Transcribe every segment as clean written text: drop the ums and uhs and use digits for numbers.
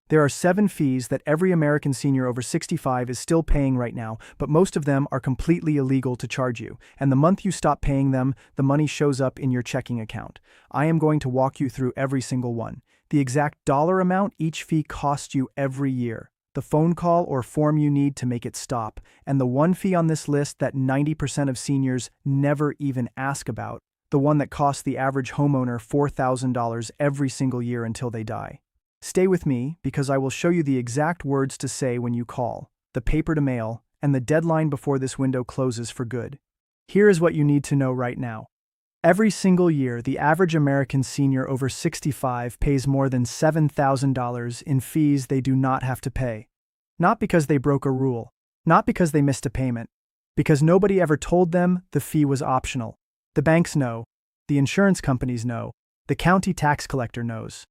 There are 7 fees that every American senior over 65 is still paying right now, but most of them are completely illegal to charge you, and the month you stop paying them, the money shows up in your checking account. I am going to walk you through every single one. The exact dollar amount each fee costs you every year, the phone call or form you need to make it stop, and the one fee on this list that 90% of seniors never even ask about, the one that costs the average homeowner $4,000 every single year until they die. Stay with me, because I will show you the exact words to say when you call, the paper to mail, and the deadline before this window closes for good. Here is what you need to know right now. Every single year, the average American senior over 65 pays more than $7,000 in fees they do not have to pay. Not because they broke a rule, not because they missed a payment, because nobody ever told them the fee was optional. The banks know, the insurance companies know, the county tax collector knows.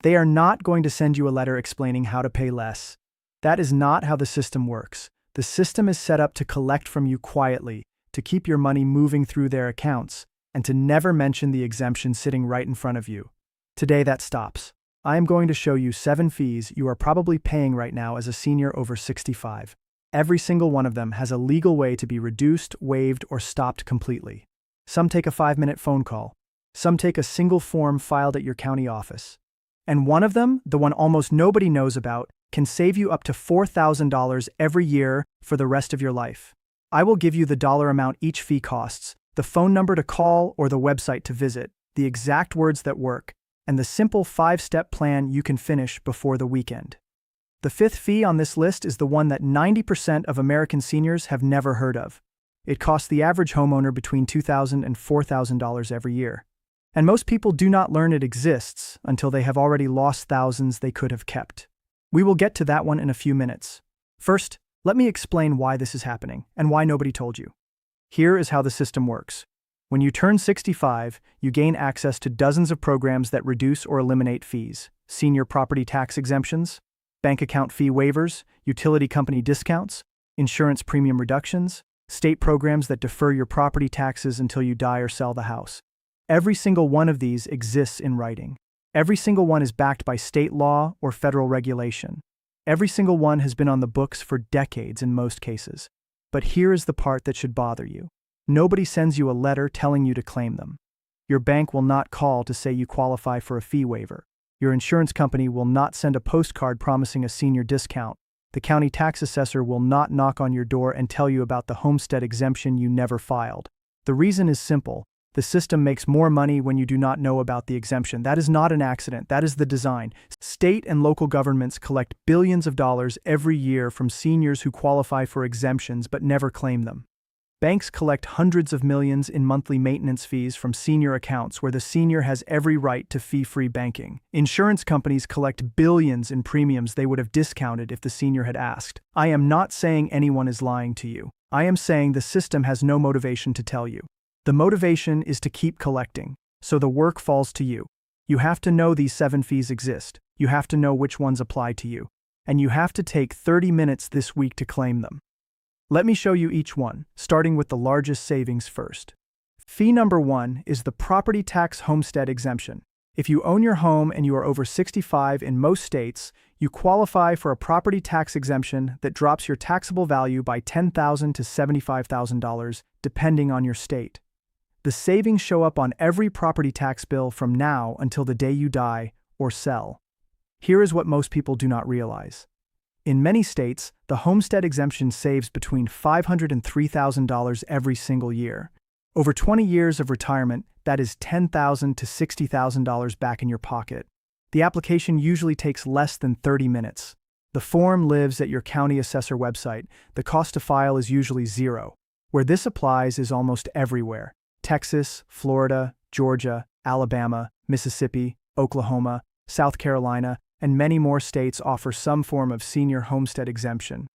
They are not going to send you a letter explaining how to pay less. That is not how the system works. The system is set up to collect from you quietly, to keep your money moving through their accounts, and to never mention the exemption sitting right in front of you. Today that stops. I am going to show you 7 fees you are probably paying right now as a senior over 65. Every single one of them has a legal way to be reduced, waived, or stopped completely. Some take a 5-minute phone call. Some take a single form filed at your county office. And one of them, the one almost nobody knows about, can save you up to $4,000 every year for the rest of your life. I will give you the dollar amount each fee costs, the phone number to call or the website to visit, the exact words that work, and the simple 5-step plan you can finish before the weekend. The 5th fee on this list is the one that 90% of American seniors have never heard of. It costs the average homeowner between $2,000 and $4,000 every year. And most people do not learn it exists until they have already lost thousands they could have kept. We will get to that one in a few minutes. First, let me explain why this is happening and why nobody told you. Here is how the system works. When you turn 65, you gain access to dozens of programs that reduce or eliminate fees: senior property tax exemptions, bank account fee waivers, utility company discounts, insurance premium reductions, state programs that defer your property taxes until you die or sell the house. Every single one of these exists in writing. Every single one is backed by state law or federal regulation. Every single one has been on the books for decades in most cases. But here is the part that should bother you. Nobody sends you a letter telling you to claim them. Your bank will not call to say you qualify for a fee waiver. Your insurance company will not send a postcard promising a senior discount. The county tax assessor will not knock on your door and tell you about the homestead exemption you never filed. The reason is simple. The system makes more money when you do not know about the exemption. That is not an accident. That is the design. State and local governments collect billions of dollars every year from seniors who qualify for exemptions but never claim them. Banks collect hundreds of millions in monthly maintenance fees from senior accounts where the senior has every right to fee-free banking. Insurance companies collect billions in premiums they would have discounted if the senior had asked. I am not saying anyone is lying to you. I am saying the system has no motivation to tell you. The motivation is to keep collecting, so the work falls to you. You have to know these 7 fees exist. You have to know which ones apply to you. And you have to take 30 minutes this week to claim them. Let me show you each one, starting with the largest savings first. Fee number 1 is the property tax homestead exemption. If you own your home and you are over 65 in most states, you qualify for a property tax exemption that drops your taxable value by $10,000 to $75,000, depending on your state. The savings show up on every property tax bill from now until the day you die or sell. Here is what most people do not realize. In many states, the homestead exemption saves between $500 and $3,000 every single year. Over 20 years of retirement, that is $10,000 to $60,000 back in your pocket. The application usually takes less than 30 minutes. The form lives at your county assessor website. The cost to file is usually $0. Where this applies is almost everywhere. Texas, Florida, Georgia, Alabama, Mississippi, Oklahoma, South Carolina, and many more states offer some form of senior homestead exemption.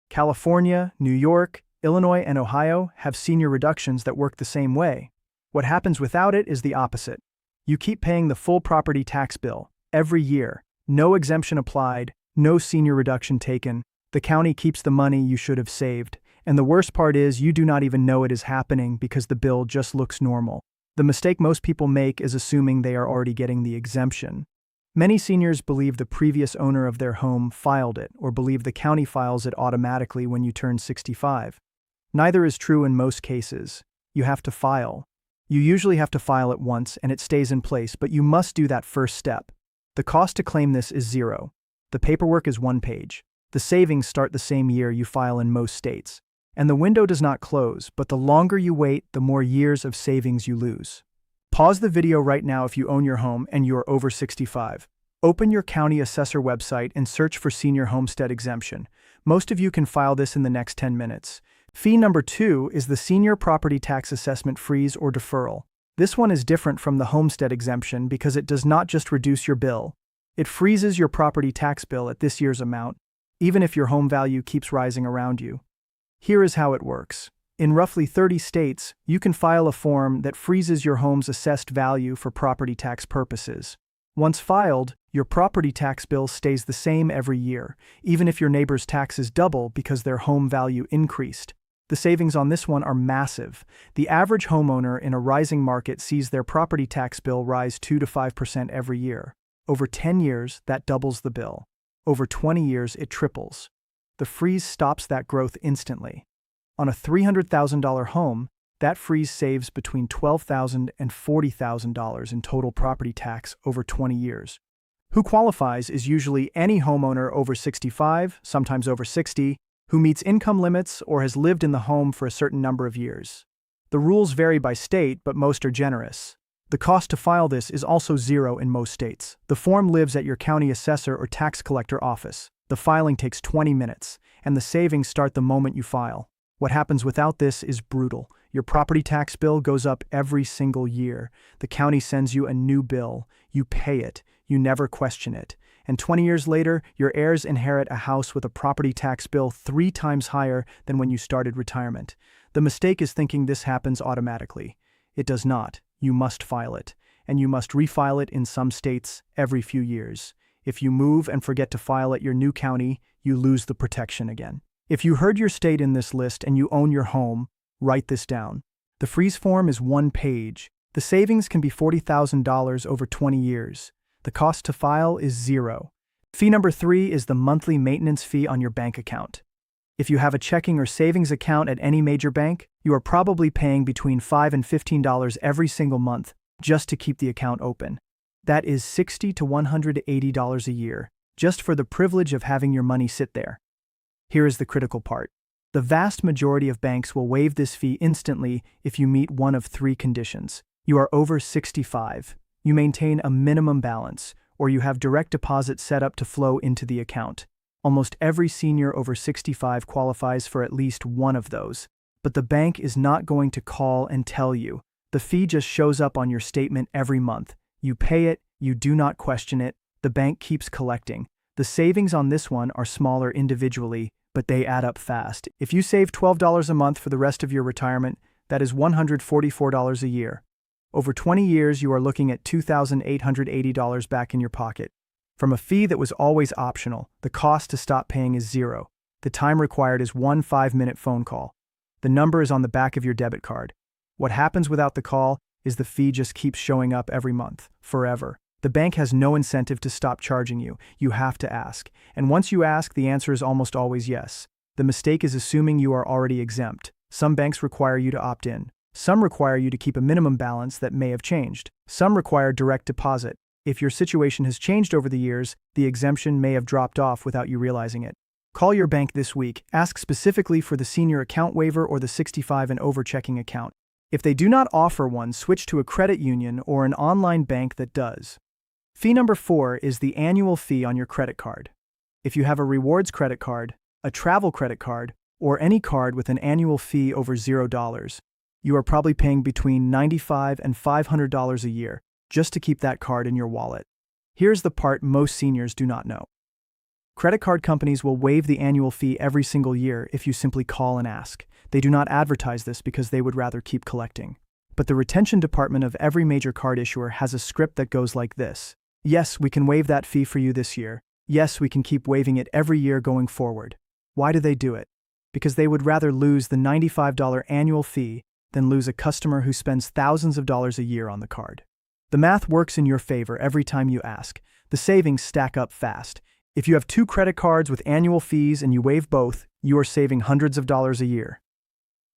California, New York, Illinois, and Ohio have senior reductions that work the same way. What happens without it is the opposite. You keep paying the full property tax bill every year. No exemption applied, no senior reduction taken. The county keeps the money you should have saved. And the worst part is you do not even know it is happening because the bill just looks normal. The mistake most people make is assuming they are already getting the exemption. Many seniors believe the previous owner of their home filed it or believe the county files it automatically when you turn 65. Neither is true in most cases. You have to file. You usually have to file it once and it stays in place, but you must do that first step. The cost to claim this is zero. The paperwork is 1 page. The savings start the same year you file in most states. And the window does not close, but the longer you wait, the more years of savings you lose. Pause the video right now if you own your home and you are over 65. Open your county assessor website and search for senior homestead exemption. Most of you can file this in the next 10 minutes. Fee number 2 is the senior property tax assessment freeze or deferral. This one is different from the homestead exemption because it does not just reduce your bill. It freezes your property tax bill at this year's amount, even if your home value keeps rising around you. Here is how it works. In roughly 30 states, you can file a form that freezes your home's assessed value for property tax purposes. Once filed, your property tax bill stays the same every year, even if your neighbor's taxes double because their home value increased. The savings on this one are massive. The average homeowner in a rising market sees their property tax bill rise 2 to 5% every year. Over 10 years, that doubles the bill. Over 20 years, it triples. The freeze stops that growth instantly. On a $300,000 home, that freeze saves between $12,000 and $40,000 in total property tax over 20 years. Who qualifies is usually any homeowner over 65, sometimes over 60, who meets income limits or has lived in the home for a certain number of years. The rules vary by state, but most are generous. The cost to file this is also zero in most states. The form lives at your county assessor or tax collector office. The filing takes 20 minutes, and the savings start the moment you file. What happens without this is brutal. Your property tax bill goes up every single year. The county sends you a new bill. You pay it. You never question it. And 20 years later, your heirs inherit a house with a property tax bill 3 times higher than when you started retirement. The mistake is thinking this happens automatically. It does not. You must file it. And you must refile it in some states every few years. If you move and forget to file at your new county, you lose the protection again. If you heard your state in this list and you own your home, write this down. The freeze form is 1 page. The savings can be $40,000 over 20 years. The cost to file is zero. Fee number 3 is the monthly maintenance fee on your bank account. If you have a checking or savings account at any major bank, you are probably paying between $5 and $15 every single month just to keep the account open. That is $60 to $180 a year, just for the privilege of having your money sit there. Here is the critical part. The vast majority of banks will waive this fee instantly if you meet one of 3 conditions. You are over 65, you maintain a minimum balance, or you have direct deposit set up to flow into the account. Almost every senior over 65 qualifies for at least one of those, but the bank is not going to call and tell you. The fee just shows up on your statement every month. You pay it, you do not question it, the bank keeps collecting. The savings on this one are smaller individually, but they add up fast. If you save $12 a month for the rest of your retirement, that is $144 a year. Over 20 years, you are looking at $2,880 back in your pocket. From a fee that was always optional, the cost to stop paying is zero. The time required is 1 5-minute phone call. The number is on the back of your debit card. What happens without the call is the fee just keeps showing up every month, forever. The bank has no incentive to stop charging you. You have to ask. And once you ask, the answer is almost always yes. The mistake is assuming you are already exempt. Some banks require you to opt in. Some require you to keep a minimum balance that may have changed. Some require direct deposit. If your situation has changed over the years, the exemption may have dropped off without you realizing it. Call your bank this week. Ask specifically for the senior account waiver or the 65 and over checking account. If they do not offer one, switch to a credit union or an online bank that does. Fee number 4 is the annual fee on your credit card. If you have a rewards credit card, a travel credit card, or any card with an annual fee over $0, you are probably paying between $95 and $500 a year just to keep that card in your wallet. Here's the part most seniors do not know. Credit card companies will waive the annual fee every single year if you simply call and ask. They do not advertise this because they would rather keep collecting. But the retention department of every major card issuer has a script that goes like this. Yes, we can waive that fee for you this year. Yes, we can keep waiving it every year going forward. Why do they do it? Because they would rather lose the $95 annual fee than lose a customer who spends thousands of dollars a year on the card. The math works in your favor every time you ask. The savings stack up fast. If you have 2 credit cards with annual fees and you waive both, you are saving hundreds of dollars a year.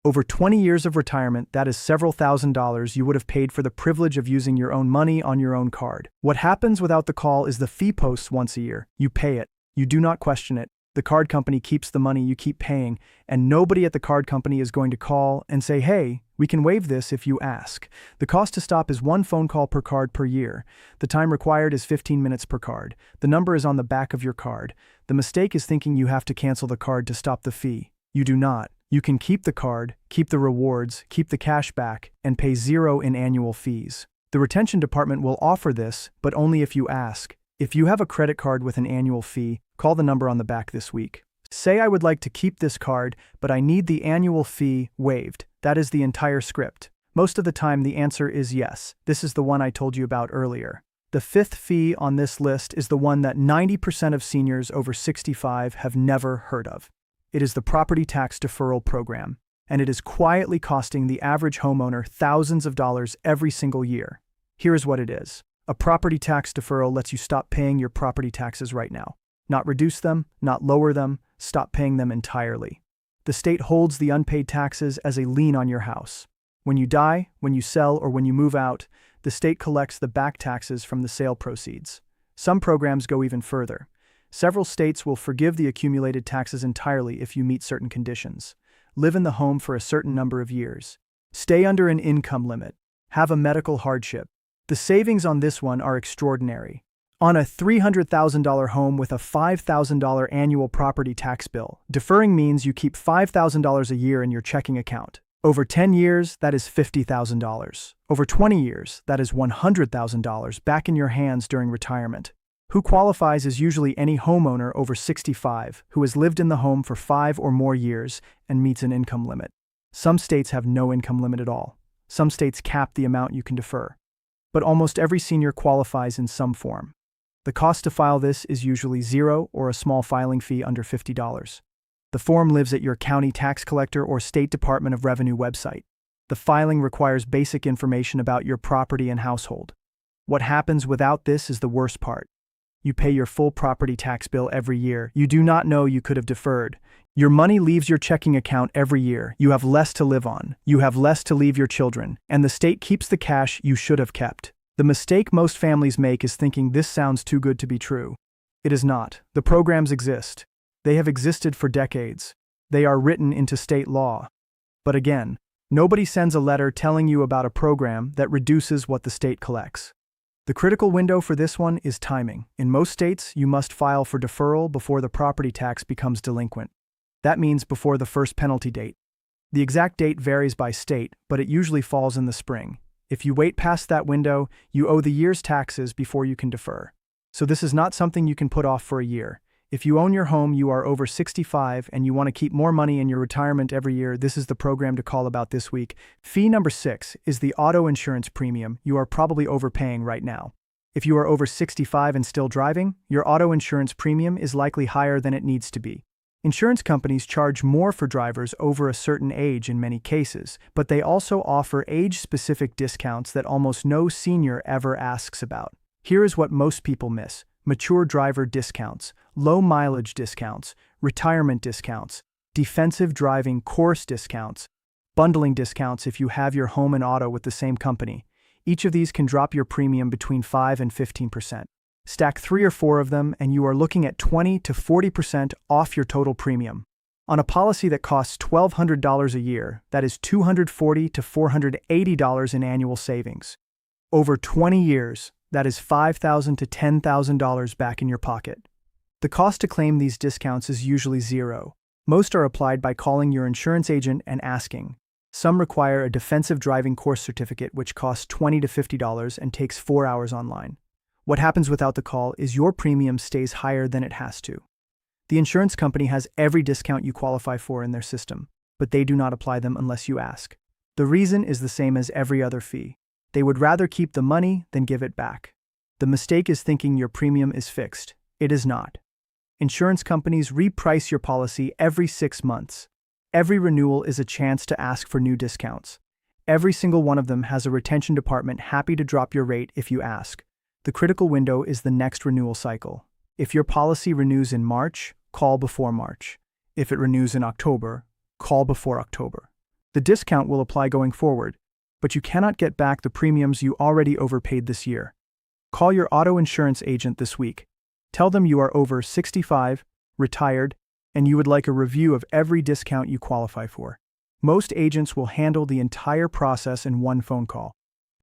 Over 20 years of retirement, that is several $1,000s you would have paid for the privilege of using your own money on your own card. What happens without the call is the fee posts once a year. You pay it. You do not question it. The card company keeps the money you keep paying, and nobody at the card company is going to call and say, hey, we can waive this if you ask. The cost to stop is 1 phone call per card per year. The time required is 15 minutes per card. The number is on the back of your card. The mistake is thinking you have to cancel the card to stop the fee. You do not. You can keep the card, keep the rewards, keep the cash back, and pay 0 in annual fees. The retention department will offer this, but only if you ask. If you have a credit card with an annual fee, call the number on the back this week. Say I would like to keep this card, but I need the annual fee waived. That is the entire script. Most of the time the answer is yes. This is the one I told you about earlier. The 5th fee on this list is the one that 90% of seniors over 65 have never heard of. It is the property tax deferral program, and it is quietly costing the average homeowner thousands of dollars every single year. Here is what it is. A property tax deferral lets you stop paying your property taxes right now. Not reduce them, not lower them, stop paying them entirely. The state holds the unpaid taxes as a lien on your house. When you die, when you sell, or when you move out, the state collects the back taxes from the sale proceeds. Some programs go even further. Several states will forgive the accumulated taxes entirely if you meet certain conditions. Live in the home for a certain number of years. Stay under an income limit. Have a medical hardship. The savings on this one are extraordinary. On a $300,000 home with a $5,000 annual property tax bill, deferring means you keep $5,000 a year in your checking account. Over 10 years, that is $50,000. Over 20 years, that is $100,000 back in your hands during retirement. Who qualifies is usually any homeowner over 65 who has lived in the home for 5 or more years and meets an income limit. Some states have no income limit at all. Some states cap the amount you can defer. But almost every senior qualifies in some form. The cost to file this is usually 0 or a small filing fee under $50. The form lives at your county tax collector or State Department of Revenue website. The filing requires basic information about your property and household. What happens without this is the worst part. You pay your full property tax bill every year. You do not know you could have deferred. Your money leaves your checking account every year. You have less to live on. You have less to leave your children, and the state keeps the cash you should have kept. The mistake most families make is thinking this sounds too good to be true. It is not. The programs exist. They have existed for decades. They are written into state law. But again, nobody sends a letter telling you about a program that reduces what the state collects. The critical window for this one is timing. In most states, you must file for deferral before the property tax becomes delinquent. That means before the first penalty date. The exact date varies by state, but it usually falls in the spring. If you wait past that window, you owe the year's taxes before you can defer. So this is not something you can put off for a year. If you own your home, you are over 65, and you want to keep more money in your retirement every year, this is the program to call about this week. Fee number 6 is the auto insurance premium you are probably overpaying right now. If you are over 65 and still driving, your auto insurance premium is likely higher than it needs to be. Insurance companies charge more for drivers over a certain age in many cases, but they also offer age-specific discounts that almost no senior ever asks about. Here is what most people miss: mature driver discounts, low mileage discounts, retirement discounts, defensive driving course discounts, bundling discounts if you have your home and auto with the same company. Each of these can drop your premium between 5 and 15%. Stack 3 or 4 of them, and you are looking at 20 to 40% off your total premium. On a policy that costs $1,200 a year, that is $240 to $480 in annual savings. Over 20 years, that is $5,000 to $10,000 back in your pocket. The cost to claim these discounts is usually 0. Most are applied by calling your insurance agent and asking. Some require a defensive driving course certificate, which costs $20 to $50 and takes 4 hours online. What happens without the call is your premium stays higher than it has to. The insurance company has every discount you qualify for in their system, but they do not apply them unless you ask. The reason is the same as every other fee. They would rather keep the money than give it back. The mistake is thinking your premium is fixed. It is not. Insurance companies reprice your policy every 6 months. Every renewal is a chance to ask for new discounts. Every single one of them has a retention department happy to drop your rate if you ask. The critical window is the next renewal cycle. If your policy renews in March, call before March. If it renews in October, call before October. The discount will apply going forward, but you cannot get back the premiums you already overpaid this year. Call your auto insurance agent this week. Tell them you are over 65, retired, and you would like a review of every discount you qualify for. Most agents will handle the entire process in one phone call.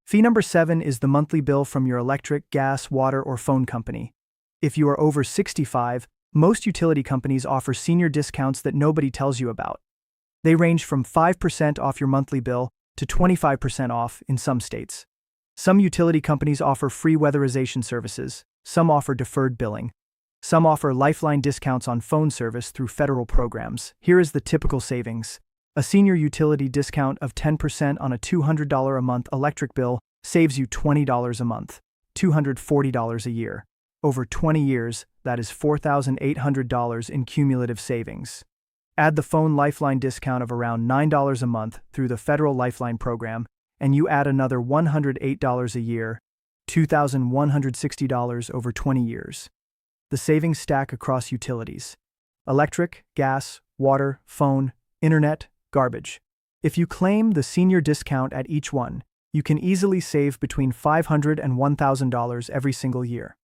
Fee number 7 is the monthly bill from your electric, gas, water, or phone company. If you are over 65, most utility companies offer senior discounts that nobody tells you about. They range from 5% off your monthly bill to 25% off in some states. Some utility companies offer free weatherization services, some offer deferred billing. Some offer lifeline discounts on phone service through federal programs. Here is the typical savings. A senior utility discount of 10% on a $200 a month electric bill saves you $20 a month, $240 a year. Over 20 years, that is $4,800 in cumulative savings. Add the phone lifeline discount of around $9 a month through the federal lifeline program, and you add another $108 a year, $2,160 over 20 years. The savings stack across utilities: electric, gas, water, phone, internet, garbage. If you claim the senior discount at each one, you can easily save between $500 and $1,000 every single year.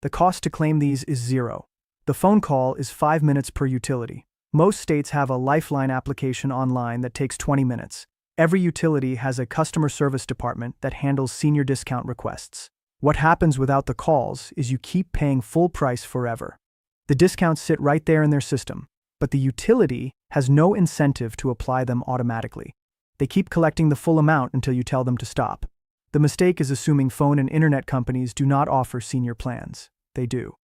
The cost to claim these is zero. The phone call is 5 minutes per utility. Most states have a lifeline application online that takes 20 minutes. Every utility has a customer service department that handles senior discount requests. What happens without the calls is you keep paying full price forever. The discounts sit right there in their system, but the utility has no incentive to apply them automatically. They keep collecting the full amount until you tell them to stop. The mistake is assuming phone and internet companies do not offer senior plans. They do.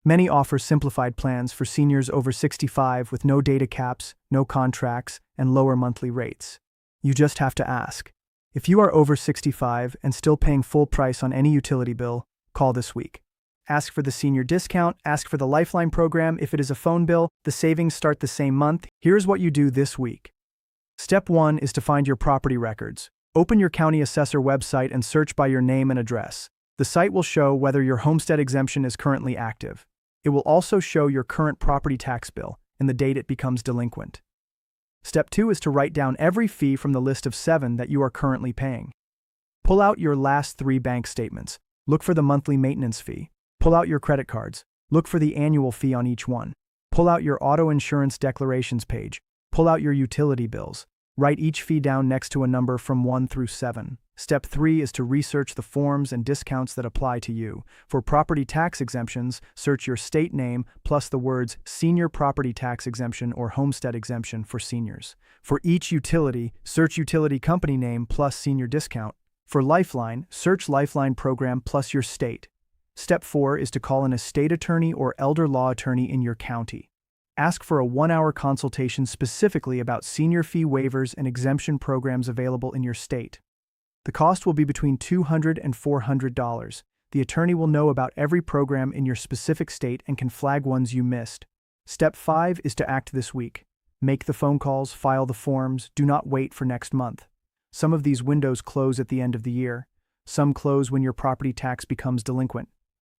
Many offer simplified plans for seniors over 65 with no data caps, no contracts, and lower monthly rates. You just have to ask. If you are over 65 and still paying full price on any utility bill, call this week. Ask for the senior discount, ask for the Lifeline program. If it is a phone bill, the savings start the same month. Here's what you do this week. Step 1 is to find your property records. Open your county assessor website and search by your name and address. The site will show whether your homestead exemption is currently active. It will also show your current property tax bill and the date it becomes delinquent. Step 2 is to write down every fee from the list of 7 that you are currently paying. Pull out your last 3 bank statements. Look for the monthly maintenance fee. Pull out your credit cards. Look for the annual fee on each one. Pull out your auto insurance declarations page. Pull out your utility bills. Write each fee down next to a number from 1 through 7. Step 3 is to research the forms and discounts that apply to you. For property tax exemptions, search your state name plus the words Senior Property Tax Exemption or Homestead Exemption for seniors. For each utility, search utility company name plus senior discount. For Lifeline, search Lifeline program plus your state. Step 4 is to call an estate attorney or elder law attorney in your county. Ask for a 1-hour consultation specifically about senior fee waivers and exemption programs available in your state. The cost will be between $200 and $400. The attorney will know about every program in your specific state and can flag ones you missed. Step 5 is to act this week. Make the phone calls, file the forms, do not wait for next month. Some of these windows close at the end of the year. Some close when your property tax becomes delinquent.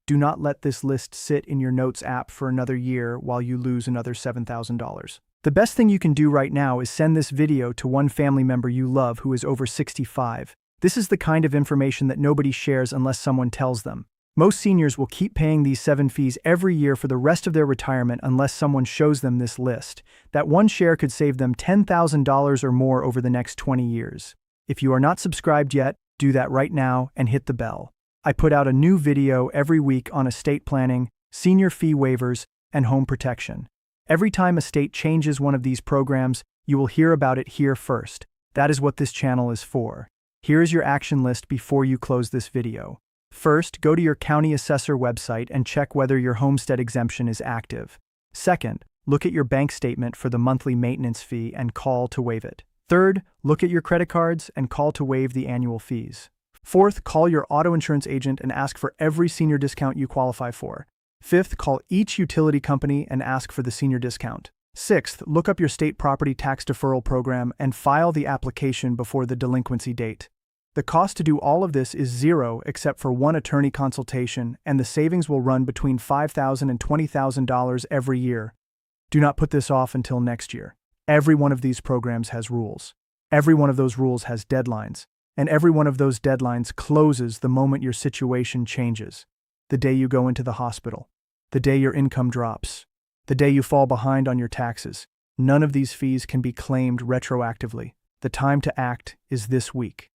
Do not let this list sit in your notes app for another year while you lose another $7,000. The best thing you can do right now is send this video to one family member you love who is over 65. This is the kind of information that nobody shares unless someone tells them. Most seniors will keep paying these 7 fees every year for the rest of their retirement unless someone shows them this list. That one share could save them $10,000 or more over the next 20 years. If you are not subscribed yet, do that right now and hit the bell. I put out a new video every week on estate planning, senior fee waivers, and home protection. Every time a state changes one of these programs, you will hear about it here first. That is what this channel is for. Here is your action list before you close this video. First, go to your county assessor website and check whether your homestead exemption is active. Second, look at your bank statement for the monthly maintenance fee and call to waive it. Third, look at your credit cards and call to waive the annual fees. Fourth, call your auto insurance agent and ask for every senior discount you qualify for. Fifth, call each utility company and ask for the senior discount. Sixth, look up your state property tax deferral program and file the application before the delinquency date. The cost to do all of this is zero except for one attorney consultation, and the savings will run between $5,000 and $20,000 every year. Do not put this off until next year. Every one of these programs has rules. Every one of those rules has deadlines, and every one of those deadlines closes the moment your situation changes. The day you go into the hospital, the day your income drops, the day you fall behind on your taxes. None of these fees can be claimed retroactively. The time to act is this week.